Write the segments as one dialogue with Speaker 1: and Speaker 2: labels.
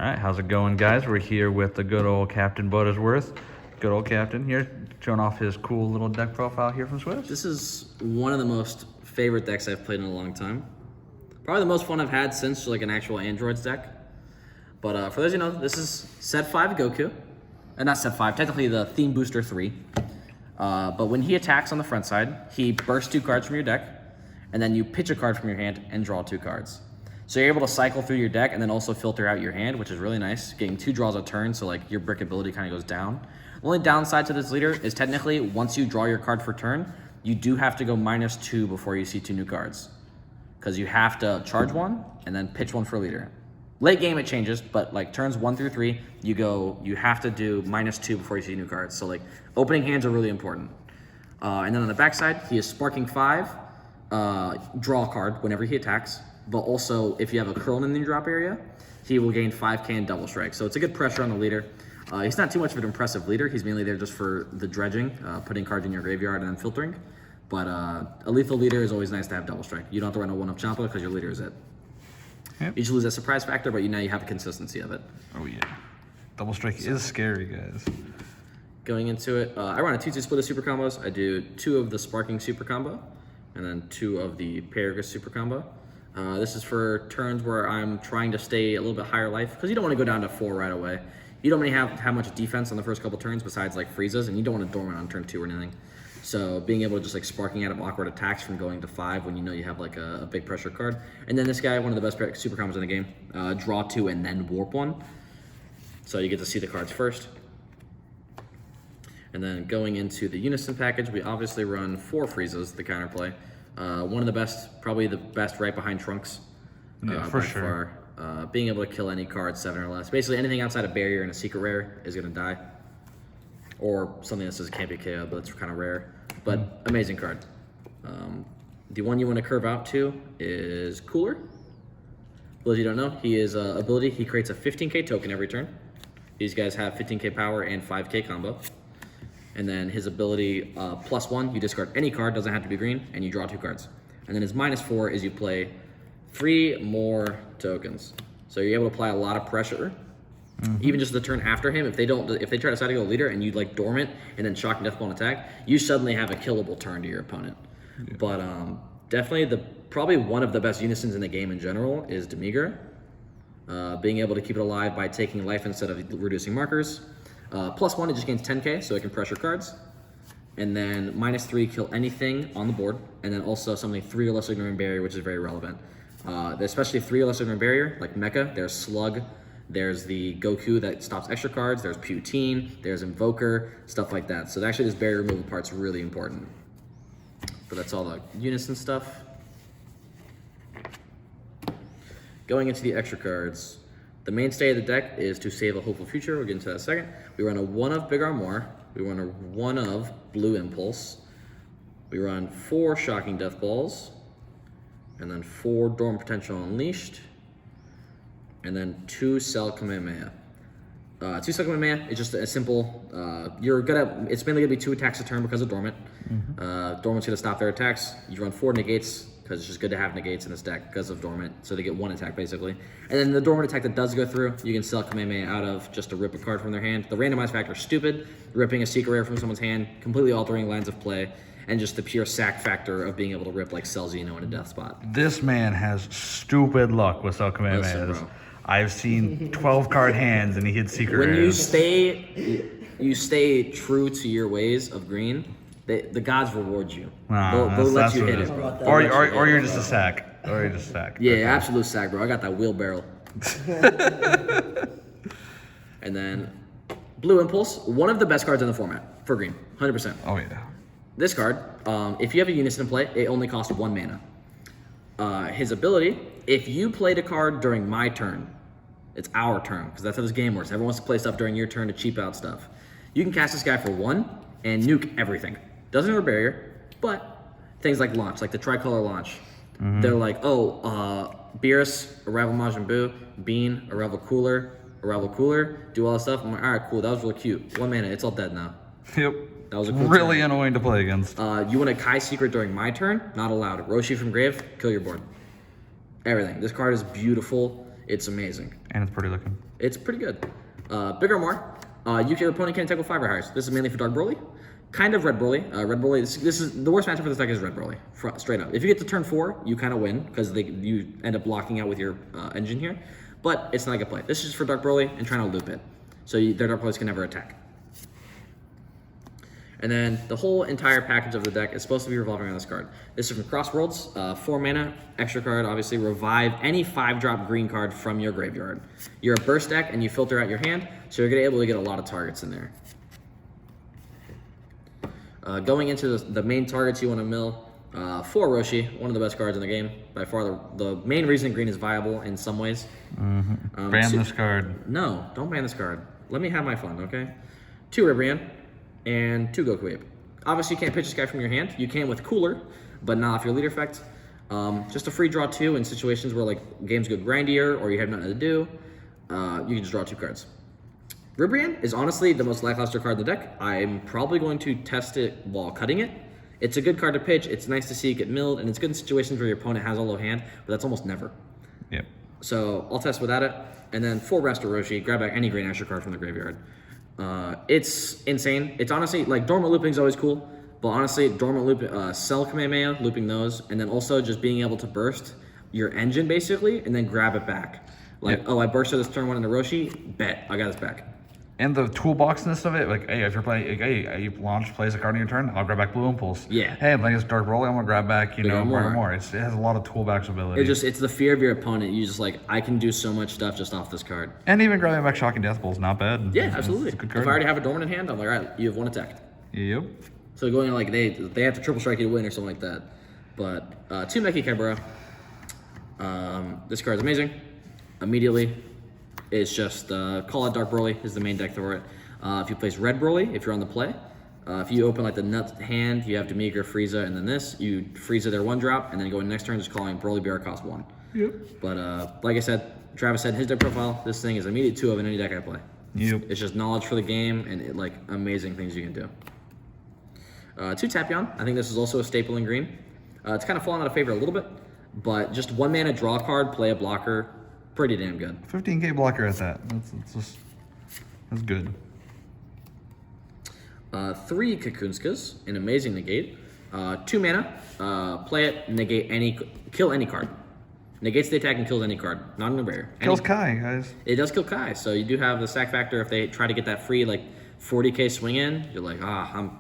Speaker 1: right, how's it going, guys? We're here with the good old Captain Butterworth. Good old Captain here, showing off his cool little deck profile here from Swiss.
Speaker 2: This is one of the most favorite decks I've played in a long time. Probably the most fun I've had since like an actual Androids deck. But for those of you who know, this is set 5 Goku. Not set 5, technically the Theme Booster 3. But when he attacks on the front side, he bursts 2 cards from your deck, and then you pitch a card from your hand and draw 2 cards. So you're able to cycle through your deck and then also filter out your hand, which is really nice. Getting 2 draws a turn, so like your brick ability kind of goes down. The only downside to this leader is technically once you draw your card for turn, you do have to go -2 before you see 2 new cards. Because you have to charge 1 and then pitch 1 for leader. Late game it changes, but like turns 1 through 3, you have to do -2 before you see new cards. So like opening hands are really important. And then on the backside, he is Sparking 5, draw a card whenever he attacks. But also, if you have a curl in the drop area, he will gain 5k and double strike. So it's a good pressure on the leader. He's not too much of an impressive leader. He's mainly there just for the dredging, putting cards in your graveyard and then filtering. But a lethal leader is always nice to have double strike. You don't have to run a 1-up Champa because your leader is it.
Speaker 1: Yep.
Speaker 2: You just lose that surprise factor, but now you have a consistency of it.
Speaker 1: Oh yeah, double strike is scary, guys.
Speaker 2: Going into it, I run a 2-2 split of super combos. I do 2 of the Sparking super combo, and then 2 of the Paragus super combo. This is for turns where I'm trying to stay a little bit higher life, because you don't want to go down to 4 right away. You don't really have much defense on the first couple turns besides like freezes, and you don't want to dormant on turn 2 or anything. So being able to just like sparking out of awkward attacks from going to 5 when you know you have like a big pressure card. And then this guy, one of the best super combos in the game, draw 2 and then warp 1. So you get to see the cards first. And then going into the Unison package, we obviously run 4 freezes, the counterplay. One of the best, probably the best right behind Trunks.
Speaker 1: Yeah, for sure.
Speaker 2: Being able to kill any card 7 or less. Basically anything outside of barrier and a secret rare is going to die. Or something that says can't be KO'd, but it's kind of rare. But amazing card. The one you want to curve out to is Cooler. For those of you who don't know, he is ability. He creates a 15k token every turn. These guys have 15k power and 5k combo. And then his ability +1, you discard any card, doesn't have to be green, and you draw 2 cards. And then his -4 is you play 3 more tokens. So you're able to apply a lot of pressure. Even just the turn after him, if they try to decide to go leader and you like dormant and then shock and death blow and attack, you suddenly have a killable turn to your opponent. Yeah. But definitely probably one of the best unisons in the game in general is Demigra. Being able to keep it alive by taking life instead of reducing markers. +1, it just gains 10k, so it can pressure cards. And then -3, kill anything on the board. And then also something 3 or less ignorant barrier, which is very relevant. Especially 3 or less ignorant barrier, like Mecha, there's Slug, there's the Goku that stops extra cards, there's Putine, there's Invoker, stuff like that. So actually this barrier removal part's really important. But that's all the Unison stuff. Going into the extra cards, the mainstay of the deck is to save a hopeful future. We'll get into that in a second. We run a 1 of Big Armor. We run a 1 of Blue Impulse. We run 4 Shocking Death Balls. And then 4 Dorm Potential Unleashed. And then 2 Cell Kamehameha. 2 Cell Kamehameha is just a simple, it's mainly gonna be 2 attacks a turn because of Dormant. Dormant's gonna stop their attacks. You run 4 negates, because it's just good to have negates in this deck because of Dormant, so they get 1 attack basically. And then the Dormant attack that does go through, you can sell Kamehameha out of just to rip a card from their hand. The randomized factor is stupid, ripping a secret rare from someone's hand, completely altering lines of play, and just the pure sack factor of being able to rip like Cell Xeno in a death spot.
Speaker 1: This man has stupid luck with Kamehameha. I've seen 12 card hands and he hits secret
Speaker 2: When
Speaker 1: rares.
Speaker 2: you stay true to your ways of green, the gods reward you.
Speaker 1: Nah,
Speaker 2: they'll let you hit it.
Speaker 1: Or you're just a sack. Or you're just a sack.
Speaker 2: Yeah, okay. Absolute sack, bro. I got that wheelbarrow. And then Blue Impulse, one of the best cards in the format for green, 100%.
Speaker 1: Oh yeah.
Speaker 2: This card, if you have a Unison in play, it only costs 1 mana. His ability, if you played a card during my turn, it's our turn, because that's how this game works. Everyone wants to play stuff during your turn to cheap out stuff. You can cast this guy for 1 and nuke everything. Doesn't have a barrier, but things like launch, like the tricolor launch. They're like, Beerus, Arrival Majin Buu, Bean, Arrival Cooler, do all that stuff. I'm like, all right, cool, that was really cute. 1 mana, it's all dead now.
Speaker 1: Yep.
Speaker 2: That was a cool
Speaker 1: really
Speaker 2: turn.
Speaker 1: Annoying to play against.
Speaker 2: You want a Kai Secret during my turn? Not allowed. Roshi from Grave, kill your board. Everything. This card is beautiful. It's amazing.
Speaker 1: And it's pretty looking.
Speaker 2: It's pretty good. Bigger or more. Your opponent can attack with 5 or higher. This is mainly for Dark Broly. Kind of Red Broly. Red Broly, this is the worst matchup for this deck is Red Broly, straight up. If you get to turn 4, you kind of win, because you end up blocking out with your engine here. But it's not a good play. This is just for Dark Broly and trying to loop it. So their Dark Broly's can never attack. And then the whole entire package of the deck is supposed to be revolving around this card. This is from Crossworlds, 4 mana, extra card, obviously, revive any 5-drop green card from your graveyard. You're a burst deck and you filter out your hand, so you're gonna be able to get a lot of targets in there. Going into the main targets you want to mill, 4 Roshi, one of the best cards in the game. By far the main reason green is viable in some ways.
Speaker 1: Ban this card.
Speaker 2: No, don't ban this card. Let me have my fun, okay? 2 Ribrian and 2 Goku Ape. Obviously you can't pitch this guy from your hand. You can with Cooler, but not off your leader effect. Just a free draw 2 in situations where like games go grindier or you have nothing to do. You can just draw 2 cards. Ribrian is honestly the most lackluster card in the deck. I'm probably going to test it while cutting it. It's a good card to pitch. It's nice to see it get milled, and it's good in situations where your opponent has a low hand, but that's almost never.
Speaker 1: Yep.
Speaker 2: So I'll test without it. And then 4 Rest Roshi, grab back any green extra card from the graveyard. It's insane. It's honestly, like, Dormant Looping is always cool, but honestly, Dormant Loop, Cell Kamehameha, looping those, and then also just being able to burst your engine, basically, and then grab it back. Like, yep. Oh, I bursted this turn 1 into Roshi, bet, I got this back.
Speaker 1: And the toolboxness of it, like, hey, if you're playing, like, hey, you launch, plays a card on your turn, I'll grab back Blue Impulse.
Speaker 2: Yeah.
Speaker 1: Hey, I'm playing this Dark Broly, I'm gonna grab back, more. It has a lot of toolbox ability.
Speaker 2: It's the fear of your opponent. You just like, I can do so much stuff just off this card.
Speaker 1: And even grabbing back Shocking Death Bolt is not bad.
Speaker 2: Yeah, absolutely. It's a good card. If I already have a Dormant in hand, I'm like, all right, you have 1 attack.
Speaker 1: Yep.
Speaker 2: So going like they have to triple strike you to win or something like that. But 2 Meki Kaibura. This card is amazing. Immediately, it's just call out Dark Broly is the main deck for it. If you place Red Broly, if you're on the play, if you open like the nut hand, you have Demigra, Frieza, and then this, you Frieza their 1-drop, and then going next turn just calling Broly Bear cost 1.
Speaker 1: Yep.
Speaker 2: But like I said, Travis said in his deck profile, this thing is immediate 2 of in any deck I play.
Speaker 1: Yep.
Speaker 2: It's just knowledge for the game and like amazing things you can do. 2 Tapion. I think this is also a staple in green. It's kind of fallen out of favor a little bit, but just 1 mana draw card, play a blocker, pretty damn good.
Speaker 1: 15k blocker at that. That's good.
Speaker 2: 3 Kakunskas, an amazing negate. 2 mana, play it, kill any card. Negates the attack and kills any card, not in a barrier.
Speaker 1: Kills Kai, guys.
Speaker 2: It does kill Kai, so you do have the sack factor. If they try to get that free, like, 40k swing in, you're like,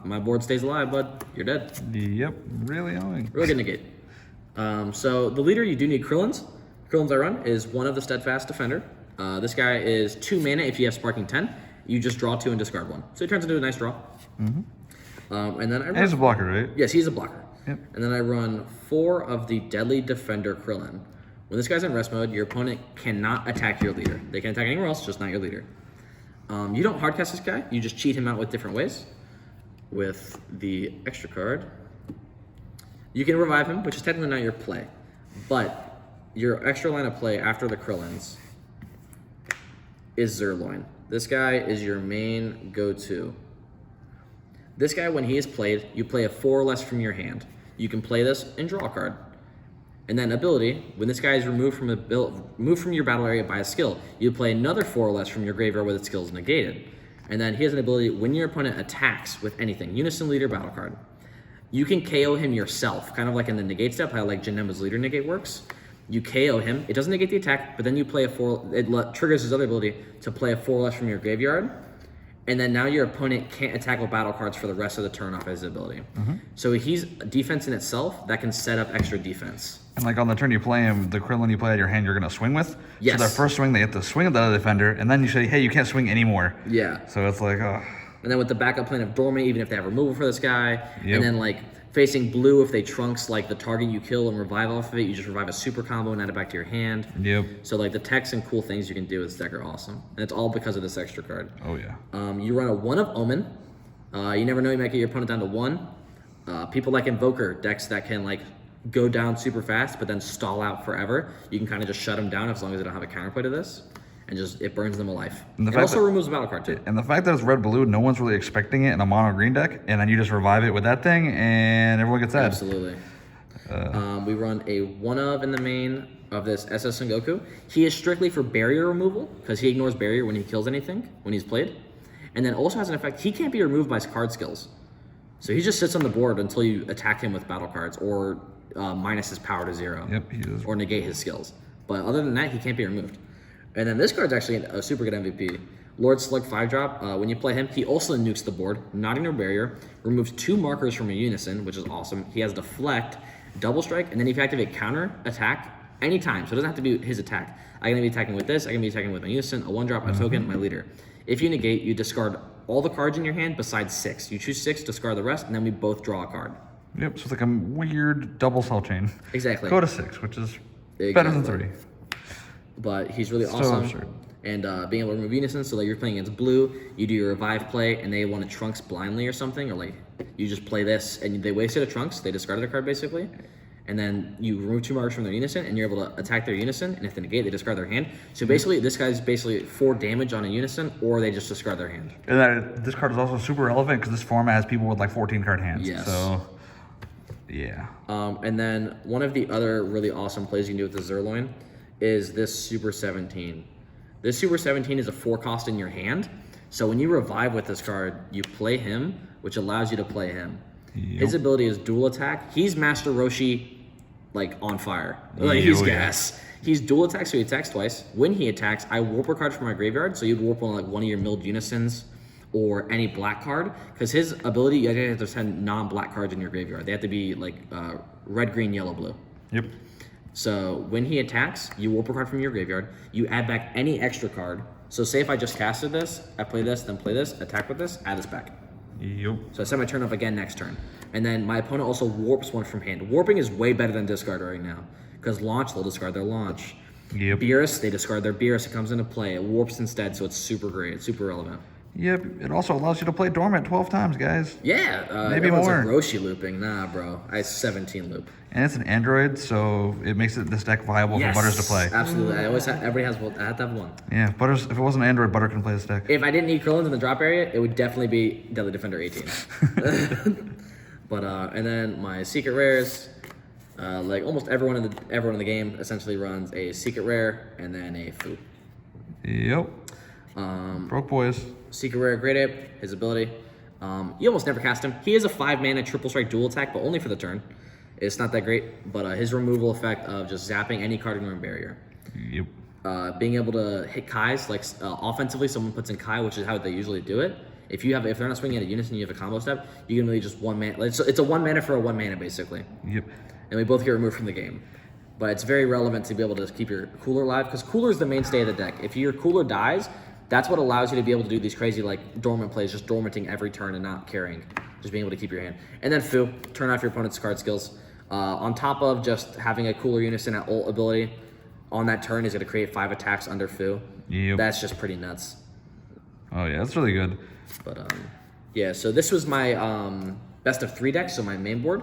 Speaker 2: my board stays alive, bud. You're dead.
Speaker 1: Yep, really annoying.
Speaker 2: Really good negate. So the leader, you do need Krillins. Krillins I run is one of the Steadfast Defender. This guy is 2 mana if you have Sparking 10. You just draw 2 and discard 1. So it turns into a nice draw. And then I run...
Speaker 1: He's a blocker, right?
Speaker 2: Yes, he's a blocker.
Speaker 1: Yep.
Speaker 2: And then I run 4 of the Deadly Defender Krillin. When this guy's in rest mode, your opponent cannot attack your leader. They can attack anywhere else, just not your leader. You don't hardcast this guy. You just cheat him out with different ways. With the extra card, you can revive him, which is technically not your play. But your extra line of play after the Krillins is Zerloin. This guy is your main go-to. This guy, when he is played, you play a 4 or less from your hand. You can play this and draw a card. And then ability, when this guy is removed from your battle area by a skill, you play another 4 or less from your graveyard where the skill is negated. And then he has an ability, when your opponent attacks with anything, Unison Leader battle card, you can KO him yourself, kind of like in the negate step, how like Janemba's Leader negate works. You KO him, it doesn't negate the attack, but then you play a 4, it triggers his other ability to play a 4 or less from your graveyard. And then now your opponent can't attack with battle cards for the rest of the turn off his ability. So he's defense in itself that can set up extra defense. And
Speaker 1: like on the turn you play him, the Krillin you play at your hand you're going to swing with.
Speaker 2: Yes.
Speaker 1: So their first swing, they hit the swing of the other defender, and then you say, hey, you can't swing anymore.
Speaker 2: Yeah.
Speaker 1: So it's like, oh.
Speaker 2: And then with the backup plan of Dormant, even if they have removal for this guy, and then like facing blue, if they trunks like the target you kill and revive off of it, you just revive a super combo and add it back to your hand.
Speaker 1: Yep.
Speaker 2: So like the techs and cool things you can do with this deck are awesome. And it's all because of this extra card.
Speaker 1: Oh yeah.
Speaker 2: You run a 1 of Omen. You never know, you might get your opponent down to 1. People like Invoker decks that can like go down super fast but then stall out forever. You can kind of just shut them down as long as they don't have a counterplay to this. And just, it burns them alive. And it also removes a battle card too.
Speaker 1: And the fact that it's red-blue, no one's really expecting it in a mono-green deck, and then you just revive it with that thing, and everyone gets that.
Speaker 2: Absolutely. We run a 1-of in the main of this SS Goku. He is strictly for barrier removal because he ignores barrier when he kills anything, when he's played. And then also has an effect, he can't be removed by his card skills. So he just sits on the board until you attack him with battle cards or minus his power to 0.
Speaker 1: Yep, he is.
Speaker 2: Or negate his skills. But other than that, he can't be removed. And then this card's actually a super good MVP. Lord Slug 5-drop, when you play him, he also nukes the board, not ignore barrier, removes 2 markers from a unison, which is awesome. He has deflect, double strike, and then if you activate counter attack anytime, so it doesn't have to be his attack. I can be attacking with this, I can be attacking with my unison, a 1-drop, a token, my leader. If you negate, you discard all the cards in your hand besides 6. You choose 6, discard the rest, and then we both draw a card.
Speaker 1: Yep, so it's like a weird double cell chain.
Speaker 2: Exactly.
Speaker 1: Go to 6, which is better than 3.
Speaker 2: But he's really
Speaker 1: So
Speaker 2: awesome.
Speaker 1: absurd.
Speaker 2: And being able to remove unison, so like you're playing against blue, you do your revive play, and they want to Trunks blindly or something, or like you just play this, and they wasted a Trunks, they discarded a card basically, and then you remove 2 markers from their unison, and you're able to attack their unison, and if they negate, they discard their hand. So basically, this guy's basically 4 damage on a unison, or they just discard their hand.
Speaker 1: And this card is also super relevant because this format has people with like 14 card hands.
Speaker 2: Yes.
Speaker 1: So, yeah.
Speaker 2: And then one of the other really awesome plays you can do with the Zerloin is this Super 17. This Super 17 is a 4 cost in your hand. So when you revive with this card, you play him, which allows you to play him.
Speaker 1: Yep.
Speaker 2: His ability is dual attack. He's Master Roshi, like on fire. Like he's gas. He's dual attack, so he attacks twice. When he attacks, I warp a card from my graveyard, so you'd warp on like one of your milled unisons or any black card. Because his ability, you have to send non-black cards in your graveyard. They have to be like red, green, yellow, blue.
Speaker 1: Yep.
Speaker 2: So when he attacks, you warp a card from your graveyard. You add back any extra card. So say if I just casted this, I play this, then play this, attack with this, add this back.
Speaker 1: Yep.
Speaker 2: So I set my turn off again next turn. And then my opponent also warps 1 from hand. Warping is way better than discard right now. Because launch, they'll discard their launch.
Speaker 1: Yep.
Speaker 2: Beerus, they discard their Beerus. It comes into play. It warps instead, so it's super great. It's super relevant.
Speaker 1: Yep. It also allows you to play dormant 12 times, guys.
Speaker 2: Yeah.
Speaker 1: Maybe
Speaker 2: everyone's
Speaker 1: more.
Speaker 2: like Roshi looping. Nah, bro. I 17 loop.
Speaker 1: And it's an android, so it makes this deck viable for Butters to play.
Speaker 2: Absolutely. I always have, everybody has one. I have to have one.
Speaker 1: Yeah, Butters. If it wasn't Android, Butter can play this deck.
Speaker 2: If I didn't need Krillins in the drop area, it would definitely be Deadly Defender 18. But and then my secret rares, like almost everyone in the game essentially runs a secret rare and then a Fu.
Speaker 1: Yep. Broke boys.
Speaker 2: Secret rare, Great Ape, his ability. You almost never cast him. He is a 5-mana triple strike dual attack, but only for the turn. It's not that great, but his removal effect of just zapping any card ignoring barrier.
Speaker 1: Yep.
Speaker 2: Being able to hit Kai's, like offensively, someone puts in Kai, which is how they usually do it. If they're not swinging at a unison, you have a combo step. You can really just 1 mana. It's a 1 mana for a 1 mana basically.
Speaker 1: Yep.
Speaker 2: And we both get removed from the game. But it's very relevant to be able to keep your Cooler alive because Cooler is the mainstay of the deck. If your Cooler dies, that's what allows you to be able to do these crazy like dormant plays, just dormanting every turn and not carrying, just being able to keep your hand. And then Fu, turn off your opponent's card skills. On top of just having a Cooler unison at ult ability, on that turn is going to create 5 attacks under Fu.
Speaker 1: Yep.
Speaker 2: That's just pretty nuts.
Speaker 1: Oh yeah, that's really good.
Speaker 2: But yeah, so this was my best of 3 deck, so my main board.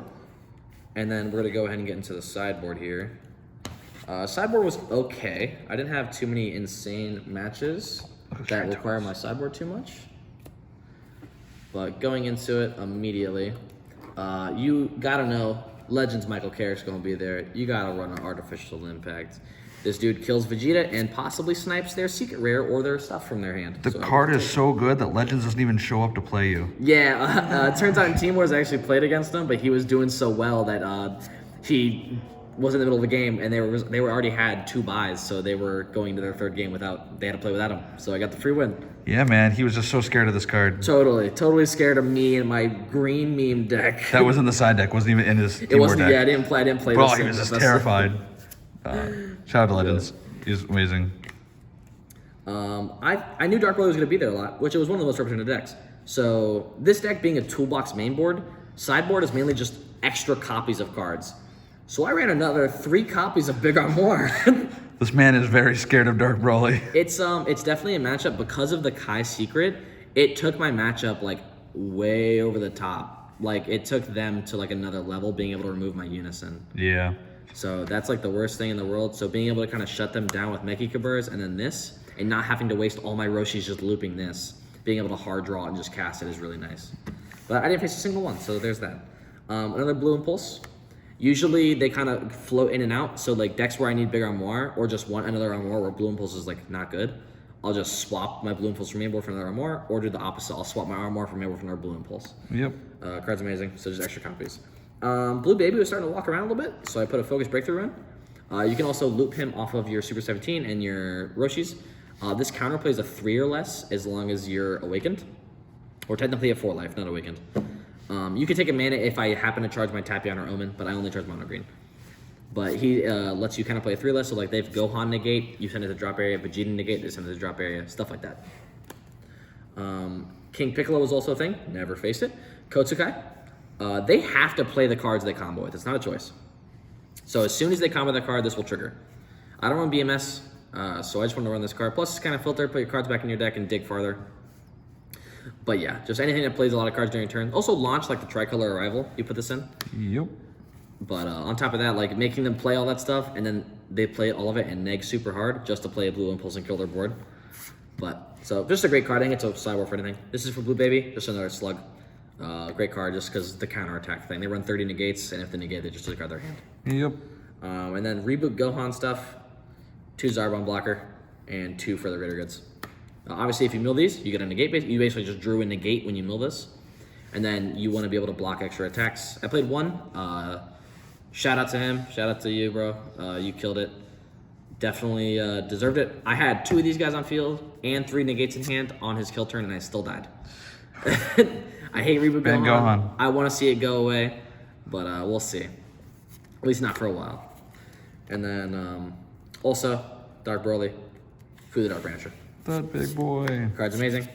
Speaker 2: And then we're going to go ahead and get into the sideboard here. Sideboard was okay. I didn't have too many insane matches that require my sideboard too much. But going into it immediately, you got to know Legends Michael Carrick's going to be there. You got to run an Artificial Impact. This dude kills Vegeta and possibly snipes their secret rare or their stuff from their hand.
Speaker 1: The card is so good that Legends doesn't even show up to play you.
Speaker 2: Yeah, it turns out in Team Wars I actually played against him, but he was doing so well that he was in the middle of the game and they were already had 2 buys, so they were going to their 3rd game they had to play without him. So I got the free win.
Speaker 1: Yeah, man, he was just so scared of this card.
Speaker 2: Totally scared of me and my green meme deck.
Speaker 1: That was in the side deck, wasn't even in his Team War deck.
Speaker 2: Yeah, I didn't play
Speaker 1: Bro,
Speaker 2: this.
Speaker 1: he was just terrified. Shout out to Legends. He's amazing.
Speaker 2: I knew Dark Brother was going to be there a lot, which it was one of the most represented decks. So this deck being a toolbox main board, sideboard is mainly just extra copies of cards. So I ran another 3 copies of Big Armor.
Speaker 1: This man is very scared of Dark Broly.
Speaker 2: It's definitely a matchup because of the Kai secret. It took my matchup like way over the top. Like it took them to like another level, being able to remove my unison.
Speaker 1: Yeah.
Speaker 2: So that's like the worst thing in the world. So being able to kind of shut them down with Meki Kaburs and then this, and not having to waste all my Roshis just looping this, being able to hard draw and just cast it is really nice. But I didn't face a single one, so there's that. Another Blue Impulse. Usually they kind of float in and out. So like decks where I need big armoire or just want another armoire where Blue Impulse is like not good, I'll just swap my Blue Impulse from main board for another armoire, or do the opposite. I'll swap my armoire from main board for another Blue Impulse.
Speaker 1: Yep.
Speaker 2: Card's amazing, so just extra copies. Blue Baby was starting to walk around a little bit, so I put a Focus Breakthrough in. You can also loop him off of your Super 17 and your Roshis. This counter plays a 3 or less as long as you're awakened, or technically a 4 life, not awakened. You can take a mana if I happen to charge my Tapion or Omen, but I only charge Mono Green. But he lets you kind of play a 3 less, so like they have Gohan negate, you send it to drop area, Vegeta negate, they send it to drop area, stuff like that. King Piccolo is also a thing, never faced it. Kotsukai, they have to play the cards they combo with, it's not a choice. So as soon as they combo the card, this will trigger. I don't run BMS, so I just want to run this card. Plus it's kind of filtered, put your cards back in your deck and dig farther. But yeah, just anything that plays a lot of cards during your turn. Also launch like the Tricolor Arrival, you put this in.
Speaker 1: Yep.
Speaker 2: But on top of that, like making them play all that stuff, and then they play all of it and neg super hard just to play a Blue Impulse and kill their board. But, so just a great card. I think it's a sideboard for anything. This is for Blue Baby, just another slug. Great card just because the counter attack thing. They run 30 negates, and if they negate, they just discard their hand.
Speaker 1: Yep.
Speaker 2: And then reboot Gohan stuff, 2 Zarbon blocker, and 2 for the Raider Goods. Obviously, if you mill these, you get a negate base. You basically just drew a negate when you mill this. And then you want to be able to block extra attacks. I played 1. Shout out to him. Shout out to you, bro. You killed it. Definitely deserved it. I had 2 of these guys on field and 3 negates in hand on his kill turn, and I still died. I hate Reboot Gohan. I want to see it go away, but we'll see. At least not for a while. And then also, Dark Broly, Fu the Dark Rancher.
Speaker 1: That big boy.
Speaker 2: Card's amazing.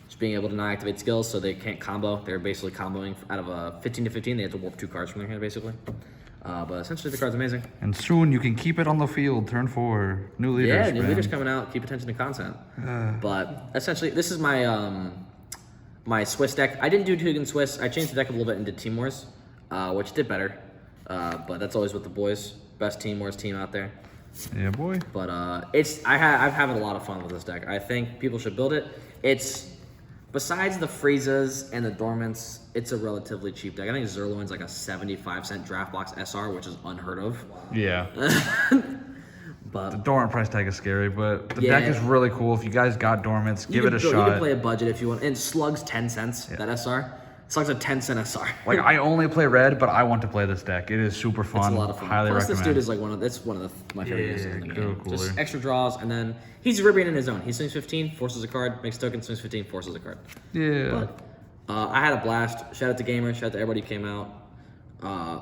Speaker 2: Just being able to not activate skills so they can't combo. They're basically comboing out of a 15 to 15. They have to warp 2 cards from their hand, basically. But essentially, the card's amazing.
Speaker 1: And soon you can keep it on the field. Turn 4. New leaders.
Speaker 2: Yeah, new leaders coming out. Keep attention to content. But essentially, this is my my Swiss deck. I didn't do Tugan Swiss. I changed the deck a little bit and did Team Wars, which did better. But that's always with the boys. Best Team Wars team out there.
Speaker 1: Yeah, boy.
Speaker 2: But I've had a lot of fun with this deck. I think people should build it. It's besides the Friezas and the Dormants, it's a relatively cheap deck. I think Zerloin's like a 75-cent draft box SR, which is unheard of.
Speaker 1: Yeah.
Speaker 2: But
Speaker 1: the Dormant price tag is scary, but the deck is really cool. If you guys got Dormants, give it a shot.
Speaker 2: You can play a budget if you want. And Slug's 10 cents, that SR. Slug's a 10-cent SR.
Speaker 1: Like, I only play red, but I want to play this deck. It is super fun.
Speaker 2: It's a lot of fun.
Speaker 1: Highly
Speaker 2: Plus,
Speaker 1: recommend.
Speaker 2: this dude is like one of my favorite units in the game.
Speaker 1: Cooler.
Speaker 2: Just extra draws, and then he's Ribian in his own. He swings 15, forces a card, makes token, swings 15, forces a card.
Speaker 1: Yeah.
Speaker 2: But I had a blast. Shout out to gamers. Shout out to everybody who came out. I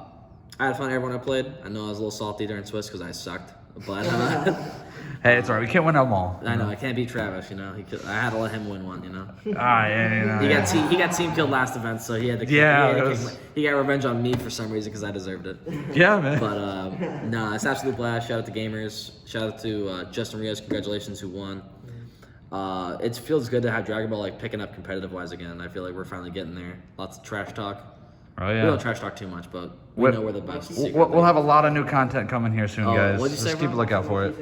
Speaker 2: had fun. Everyone I played. I know I was a little salty during Swiss because I sucked, but
Speaker 1: hey, it's alright. We can't win them all.
Speaker 2: I know I can't beat Travis. You know, I had to let him win one. You know. He got team killed last event, so he had to. He got revenge on me for some reason because I deserved it.
Speaker 1: Yeah, man.
Speaker 2: But no, it's absolute blast. Shout out to gamers. Shout out to Justin Rios. Congratulations, who won. It feels good to have Dragon Ball like picking up competitive wise again. I feel like we're finally getting there. Lots of trash talk.
Speaker 1: Oh yeah.
Speaker 2: We don't trash talk too much, but we know we're the best.
Speaker 1: We'll have a lot of new content coming here soon, guys.
Speaker 2: What'd you say,
Speaker 1: Just keep a
Speaker 2: bro?
Speaker 1: lookout for it.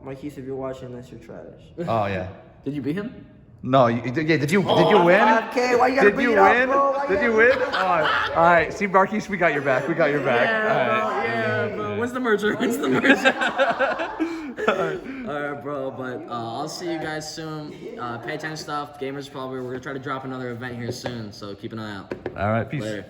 Speaker 3: Mikey, if you're watching this, you're trash.
Speaker 1: Oh yeah.
Speaker 2: Did you beat him?
Speaker 1: No, did you win?
Speaker 3: 5K, why you gotta
Speaker 1: Did you
Speaker 3: beat up,
Speaker 1: win?
Speaker 3: bro?
Speaker 1: Did you win? All right. See, Marquise, we got your back.
Speaker 2: Yeah, bro. When's the merger? When's the merger? All right, bro. But I'll see you guys soon. Pay attention to stuff. Gamers probably. We're gonna try to drop another event here soon, so keep an eye out.
Speaker 1: All right. Peace.
Speaker 2: Later.